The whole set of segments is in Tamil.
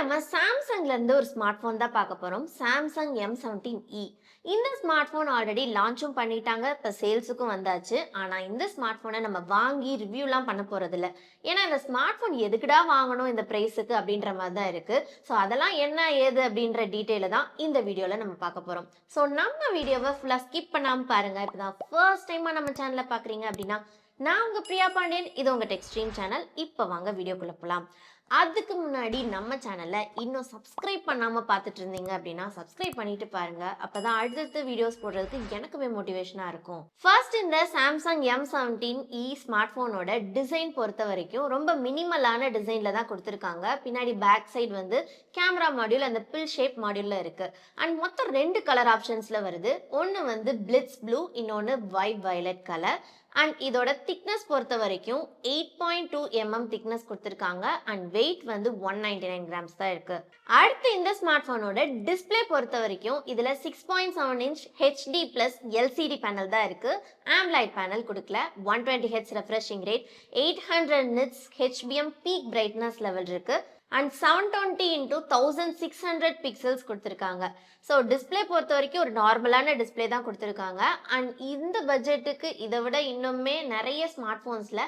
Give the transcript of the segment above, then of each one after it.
நம்ம சாம்சங்ல இருந்து ஒரு ஸ்மார்ட் போன் தான் பார்க்க போறோம். Samsung M17E. இந்த ஸ்மார்ட் போன் ஆல்ரெடி லான்ச்சும் பண்ணிட்டாங்க. இப்ப சேல்ஸுக்கும் வந்தாச்சு. ஆனா இந்த ஸ்மார்ட் போனை நம்ம வாங்கி ரிவ்யூலாம் பண்ண போறதில்ல. ஏன்னா இந்த ஸ்மார்ட் போன் எதுக்குடா வாங்கணும் இந்த பிரைஸுக்கு அப்படின்ற மாதிரி தான் இருக்கு. ஸோ அதெல்லாம் என்ன ஏது அப்படின்ற டீட்டெயில தான் இந்த வீடியோல நம்ம பார்க்க போறோம். ஸோ நம்ம வீடியோவை ஃபுல்லா ஸ்கிப் பண்ணாம பாருங்க. இப்பதான் ஃபர்ஸ்ட் டைமா நம்ம சேனலை பார்க்குறீங்க அப்படின்னா நான் உங்க பிரியா பாண்டியன். இது உங்க டெக்ஸ்ட்ரீம் சேனல். இப்போ வாங்க வீடியோக்குள்ள போலாம். அதுக்கு முன்னாடி நம்ம சேனல்ல இன்னும் சப்ஸ்கிரைப் பண்ணாம பார்த்துட்டு இருந்தீங்க அப்படின்னா சப்ஸ்கிரைப் பண்ணிட்டு பாருங்க. அப்பதான் அடுத்தடுத்த வீடியோஸ் போடுறதுக்கு எனக்குமே மோட்டிவேஷனா இருக்கும். ஃபர்ஸ்ட் இந்த சாம்சங் M17E ஸ்மார்ட் போனோட டிசைன் பொறுத்த வரைக்கும் ரொம்ப மினிமலான டிசைன்ல தான் கொடுத்துருக்காங்க. பின்னாடி பேக் சைடு வந்து கேமரா மாடியூல் அந்த பில் ஷேப் மாடியூல்ல இருக்கு. அண்ட் மொத்தம் 2 கலர் ஆப்ஷன்ஸ்ல வருது. ஒன்னு வந்து பிளிட்ஸ் ப்ளூ, இன்னொன்னு வைட் வயலட் கலர். அண்ட் இதோட திக்னஸ் பொறுத்த வரைக்கும் 8.2 mm திக்னஸ் கொடுத்துருக்காங்க. அண்ட் வெயிட் வந்து 199 கிராம்ஸ் தான் இருக்கு. அடுத்து இந்த ஸ்மார்ட் போனோட டிஸ்பிளே பொறுத்த வரைக்கும் இதுல 6.7 inch HD plus LCD panel தான் இருக்கு. AMOLED பேனல் கொடுக்கல. 120 Hz refreshing rate, 800 nits HBM peak brightness level இருக்கு. அண்ட் 720 into 1600 பிக்சல்ஸ் கொடுத்துருக்காங்க. ஸோ டிஸ்பிளே பொறுத்த வரைக்கும் ஒரு நார்மலான டிஸ்பிளே தான் கொடுத்துருக்காங்க. அண்ட் இந்த பட்ஜெட்டுக்கு இதை விட இன்னுமே நிறைய ஸ்மார்ட் ஃபோன்ஸில்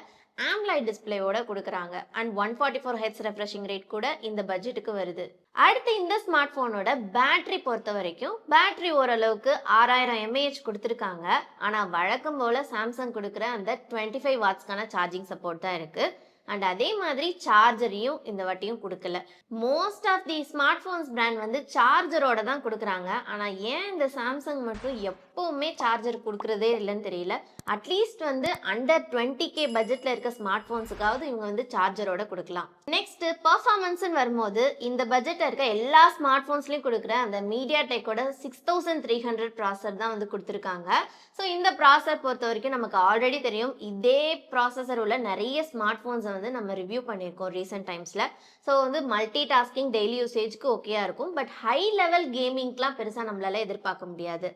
AMOLED டிஸ்பிளேயோட கொடுக்குறாங்க. அண்ட் 144 Hz ரெஃப்ரெஷிங் ரேட் கூட இந்த பட்ஜெட்டுக்கு வருது. அடுத்து இந்த ஸ்மார்ட் ஃபோனோட பேட்டரி பொறுத்த வரைக்கும் பேட்டரி ஓரளவுக்கு 6000 mAh கொடுத்துருக்காங்க. ஆனால் வழக்கம் போல் சாம்சங் கொடுக்குற அந்த 25 வாட்ஸ்க்கான சார்ஜிங் சப்போர்ட் தான் இருக்குது. அண்ட் அதே மாதிரி சார்ஜரையும் இந்த வாட்டியும் கொடுக்கல. Most of the smartphones brand வந்து சார்ஜரோட தான் கொடுக்குறாங்க. ஆனால் ஏன் இந்த சாம்சங் மட்டும் எப்பவுமே சார்ஜர் கொடுக்குறதே இல்லைன்னு தெரியல. அட்லீஸ்ட் வந்து அண்டர் 20K பட்ஜெட்ல இருக்க ஸ்மார்ட் போன்ஸுக்காவது இவங்க வந்து சார்ஜரோட கொடுக்கலாம். நெக்ஸ்ட் பர்ஃபார்மன்ஸ் வரும்போது இந்த பட்ஜெட்ல இருக்க எல்லா ஸ்மார்ட் போன்ஸ்லயும் கொடுக்குற அந்த மீடியா டெக்கோட 6300 ப்ராசர் தான் வந்து கொடுத்துருக்காங்க. ஸோ இந்த ப்ராசர் பொறுத்த வரைக்கும் நமக்கு ஆல்ரெடி தெரியும். இதே ப்ராசஸர் உள்ள நிறைய ஸ்மார்ட் போன்ஸை வந்து நம்ம ரிவ்யூ பண்ணியிருக்கோம் ரீசெண்ட் டைம்ஸ்ல. ஸோ வந்து மல்டி டாஸ்கிங் டெய்லி யூசேஜ்க்கு ஓகேயா இருக்கும். பட் ஹை லெவல் கேமிங்க்குலாம் பெருசாக நம்மளால எதிர்பார்க்க முடியாது.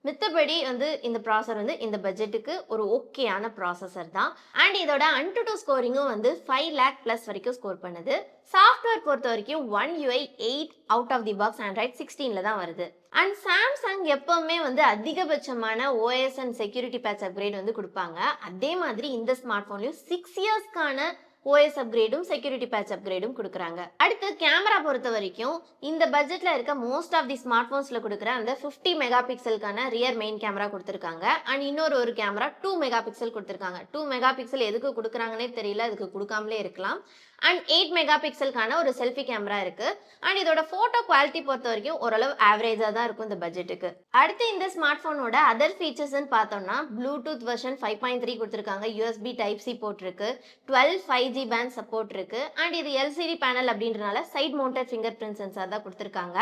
மித்தபடி வந்து இந்த ப்ராசர் வந்து இந்த பட்ஜெட்டுக்கு ஒரு ஓகேயான ப்ராசஸர் தான். அண்ட் இதோட AnTuTu ஸ்கோரிங்கும் வந்து 5 lakh ப்ளஸ் வரைக்கும் ஸ்கோர் பண்ணுது. சாஃப்ட்வேர் பொறுத்த வரைக்கும் One UI 8 out of the box Android 16ல தான் வருது. அண்ட் சாம்சங் எப்பவுமே வந்து அதிகபட்சமான OS and security patch upgrade வந்து கொடுப்பாங்க. அதே மாதிரி இந்த ஸ்மார்ட் போன்லயும் 6 இயர்ஸ்க்கான OS அப்கிரேடும் செக்யூரிட்டி பேட்ச் அப்கிரேடும் கொடுக்குறாங்க. அடுத்து கேமரா பொறுத்த வரைக்கும் இந்த பட்ஜெட்ல இருக்க மோஸ்ட் ஆஃப் தி ஸ்மார்ட் போன்ஸ்ல கொடுக்குற அந்த 50 மெகா பிக்சலுக்கான ரியர் மெயின் கேமரா கொடுத்துருக்காங்க. அண்ட் இன்னொரு கேமரா 2 மெகா பிக்சல் கொடுத்துருக்காங்க. 2 மெகா பிக்சல் எதுக்கு கொடுக்குறாங்கன்னே தெரியல. அதுக்கு கொடுக்காமலே இருக்கலாம். அண்ட் 8 மெகா பிக்சலுக்கான ஒரு செல்ஃபி கேமரா இருக்கு. அண்ட் இதோட போட்டோ குவாலிட்டி பொறுத்த வரைக்கும் ஓரளவு ஆவரேஜா தான் இருக்கும் இந்த பட்ஜெட்டுக்கு. அடுத்து இந்த ஸ்மார்ட் போனோட அதர் ஃபீச்சர்ஸ் பார்த்தோம்னா ப்ளூடூத் வெர்ஷன் 5.3 கொடுத்துருக்காங்க. USB Type-C போர்ட் இருக்கு. 12 5G பேண்ட் சப்போர்ட் இருக்கு. அண்ட் இது LCD பேனல் அப்படின்றனால side mounted fingerprint sensor தான் கொடுத்துருக்காங்க.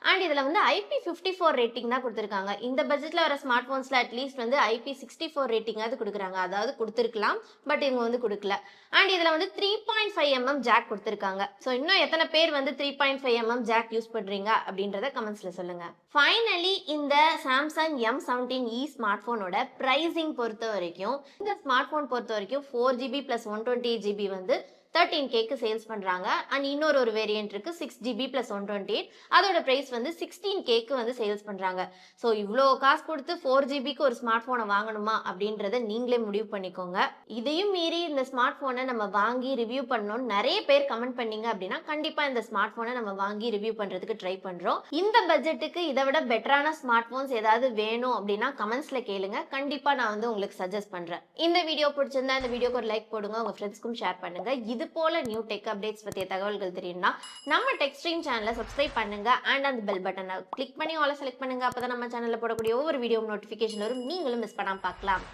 அண்ட் இதில் வந்து IP54 ரேட்டிங் தான் கொடுத்துருக்காங்க. இந்த பட்ஜெட்டில் வர ஸ்மார்ட் ஃபோன்ஸில் அட்லீஸ்ட் வந்து IP64 ரேட்டிங்காவது கொடுக்குறாங்க. அதாவது கொடுத்துருக்கலாம், பட் இவங்க வந்து கொடுக்கல. அண்ட் இதில் வந்து 3.5 mm ஜாக் கொடுத்துருக்காங்க. ஸோ இன்னும் எத்தனை பேர் வந்து 3.5 mm ஜாக் யூஸ் பண்ணுறீங்க அப்படின்றத கமெண்ட்ஸில் சொல்லுங்கள். ஃபைனலி இந்த சாம்சங் M17E ஸ்மார்ட் ஃபோனோட ப்ரைஸிங் பொறுத்த வரைக்கும் இந்த ஸ்மார்ட் ஃபோன் பொறுத்த வரைக்கும் 4GB + 128GB வந்து 13Kக்கு சேல்ஸ் பண்றாங்க. அண்ட் இன்னொரு வேரியன்ட் இருக்கு 6GB + 128. அதோட பிரைஸ் வந்து 16Kக்கு வந்து சேல்ஸ் பண்றாங்க. ஸோ இவ்வளோ காசு கொடுத்து 4GBக்கு ஒரு ஸ்மார்ட் போனை வாங்கணுமா அப்படின்றத நீங்களே முடிவு பண்ணிக்கோங்க. இதையும் மீறி இந்த ஸ்மார்ட் போனை நம்ம வாங்கி ரிவ்யூ பண்ணணும்னு நிறைய பேர் கமெண்ட் பண்ணீங்க அப்படின்னா கண்டிப்பா இந்த ஸ்மார்ட் போனை நம்ம வாங்கி ரிவ்யூ பண்றதுக்கு ட்ரை பண்றோம். இந்த பட்ஜெட்டுக்கு இதை விட பெட்டரான ஸ்மார்ட் போன்ஸ் ஏதாவது வேணும் அப்படின்னா கமெண்ட்ஸ்ல கேளுங்க. கண்டிப்பா நான் வந்து உங்களுக்கு சஜஸ்ட் பண்றேன். இந்த வீடியோ பிடிச்சிருந்தா இந்த வீடியோக்கு ஒரு லைக் போடுங்க. உங்க ஃப்ரெண்ட்ஸ்க்கும் ஷேர் பண்ணுங்க. இது போல நியூ டெக் அப்டேட்ஸ் பத்திய தகவல்கள் தெரியும்னா நம்ம டெக்ஸ்ட்ரீம் சேனலை சப்ஸ்கிரைப் பண்ணுங்க. அண்ட் அந்த பெல் பட்டனை கிளிக் பண்ணி ஆல் செலக்ட் பண்ணுங்க. அப்பதான் நம்ம சேனல்ல போடக்கூடிய ஒவ்வொரு வீடியோ நோட்டிபிகேஷன் வரும். நீங்களும் மிஸ் பண்ணாம பார்க்கலாம்.